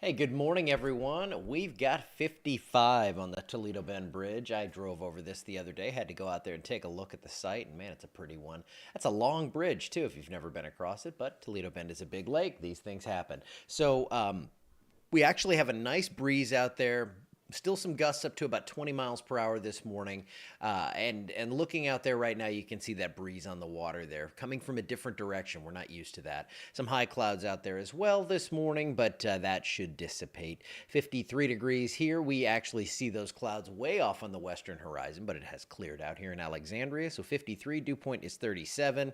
Hey, good morning, everyone. We've got 55 on the Toledo Bend Bridge. I drove over this the other day, had to go out there and take a look at the site, and man, it's a pretty one. That's a long bridge, too, if you've never been across it, but Toledo Bend is a big lake. These things happen. We actually have a nice breeze out there. Still some gusts up to about 20 miles per hour this morning. And looking out there right now, you can see that breeze on the water there coming from a different direction. We're not used to that. Some high clouds out there as well this morning, but that should dissipate. 53 degrees here. We actually see those clouds way off on the western horizon, but it has cleared out here in Alexandria. So 53, dew point is 37.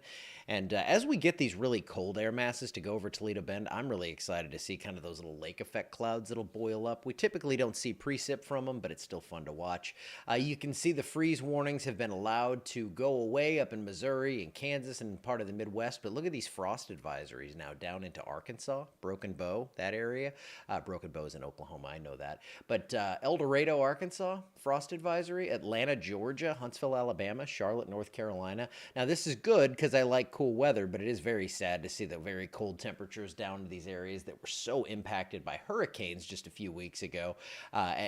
And as we get these really cold air masses to go over Toledo Bend, I'm really excited to see kind of those little lake effect clouds that'll boil up. We typically don't see precip from them, but it's still fun to watch. You can see the freeze warnings have been allowed to go away up in Missouri and Kansas and part of the Midwest, but look at these frost advisories now down into Arkansas, Broken Bow, that area. Broken Bow is in Oklahoma, I know that. But El Dorado, Arkansas, frost advisory. Atlanta, Georgia, Huntsville, Alabama, Charlotte, North Carolina. Now, this is good because I like cool weather, but it is very sad to see the very cold temperatures down in these areas that were so impacted by hurricanes just a few weeks ago.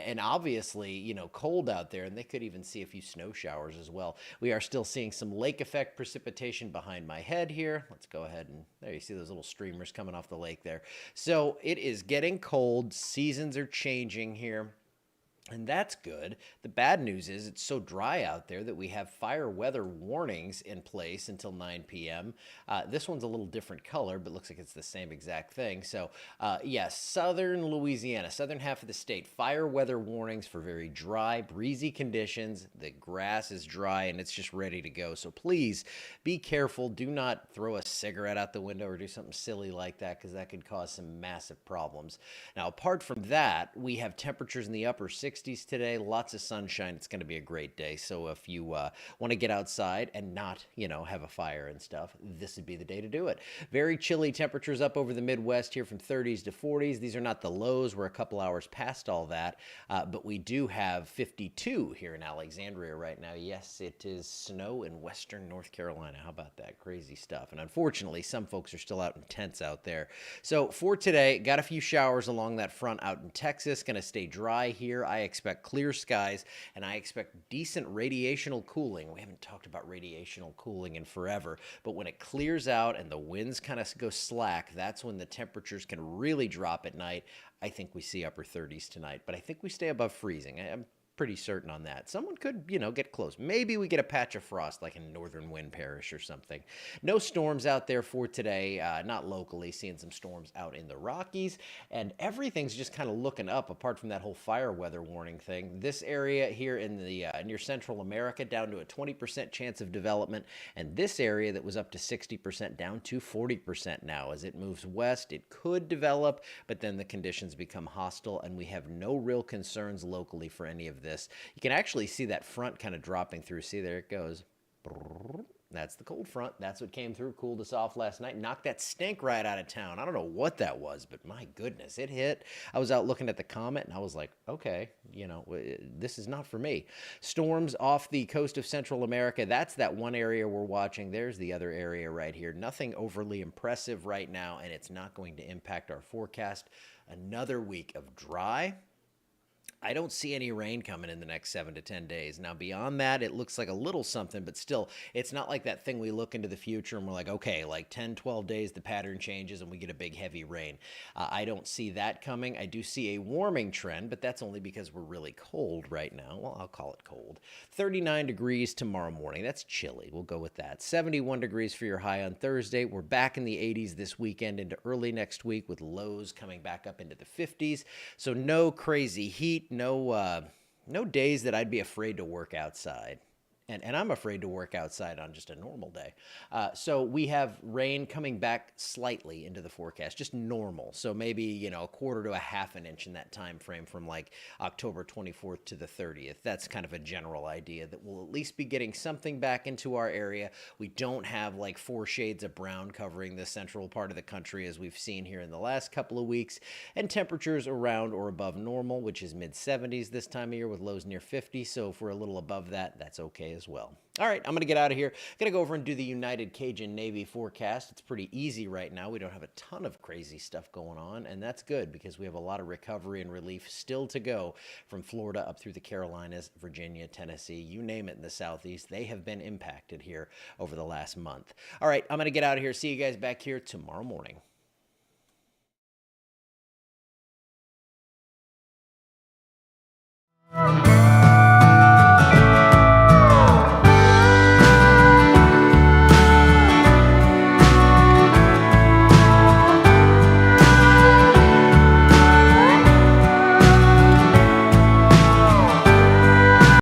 And obviously, cold out there, and they could even see a few snow showers as well. We are still seeing some lake effect precipitation behind my head here. Let's go ahead and there you see those little streamers coming off the lake there. So it is getting cold. Seasons are changing here. And that's good. The bad news is it's so dry out there that we have fire weather warnings in place until 9 p.m. This one's a little different color, but looks like it's the same exact thing. So, yes, southern Louisiana, southern half of the state, fire weather warnings for very dry, breezy conditions. The grass is dry and it's just ready to go. So please be careful. Do not throw a cigarette out the window or do something silly like that because that could cause some massive problems. Now, apart from that, we have temperatures in the upper 60s today, lots of sunshine. It's going to be a great day. So if you want to get outside and not, have a fire and stuff, this would be the day to do it. Very chilly temperatures up over the Midwest here from 30s to 40s. These are not the lows. We're a couple hours past all that, but we do have 52 here in Alexandria right now. Yes, it is snow in western North Carolina. How about that? Crazy stuff. And unfortunately, some folks are still out in tents out there. So for today, got a few showers along that front out in Texas. Going to stay dry here. I expect clear skies, and I expect decent radiational cooling. We haven't talked about radiational cooling in forever, but when it clears out and the winds kind of go slack, that's when the temperatures can really drop at night. I think we see upper 30s tonight, but I think we stay above freezing. I'm pretty certain on that. Someone could, get close. Maybe we get a patch of frost like in northern Wind Parish or something. No storms out there for today, not locally, seeing some storms out in the Rockies, and everything's just kind of looking up apart from that whole fire weather warning thing. This area here in the near Central America down to a 20% chance of development, and this area that was up to 60% down to 40% now. As it moves west, it could develop, but then the conditions become hostile, and we have no real concerns locally for any of this. You can actually see that front kind of dropping through. See, there it goes. That's the cold front. That's what came through, cooled us off last night, knocked that stink right out of town. I don't know what that was, but my goodness, it hit. I was out looking at the comet, and I was like, okay, this is not for me. Storms off the coast of Central America. That's that one area we're watching. There's the other area right here. Nothing overly impressive right now, and it's not going to impact our forecast. Another week of dry. I don't see any rain coming in the next 7 to 10 days. Now, beyond that, it looks like a little something, but still, it's not like that thing we look into the future and we're like, okay, like 10, 12 days, the pattern changes and we get a big heavy rain. I don't see that coming. I do see a warming trend, but that's only because we're really cold right now. Well, I'll call it cold. 39 degrees tomorrow morning. That's chilly. We'll go with that. 71 degrees for your high on Thursday. We're back in the 80s this weekend into early next week with lows coming back up into the 50s. So no crazy heat. No days that I'd be afraid to work outside. And I'm afraid to work outside on just a normal day. So we have rain coming back slightly into the forecast, just normal. So maybe, a quarter to a half an inch in that time frame from like October 24th to the 30th. That's kind of a general idea that we'll at least be getting something back into our area. We don't have like 4 shades of brown covering the central part of the country as we've seen here in the last couple of weeks. And temperatures around or above normal, which is mid 70s this time of year with lows near 50. So if we're a little above that, that's okay as well. All right, I'm going to get out of here. Going to go over and do the United Cajun Navy forecast. It's pretty easy right now. We don't have a ton of crazy stuff going on, and that's good because we have a lot of recovery and relief still to go from Florida up through the Carolinas, Virginia, Tennessee, you name it in the Southeast. They have been impacted here over the last month. All right, I'm going to get out of here. See you guys back here tomorrow morning.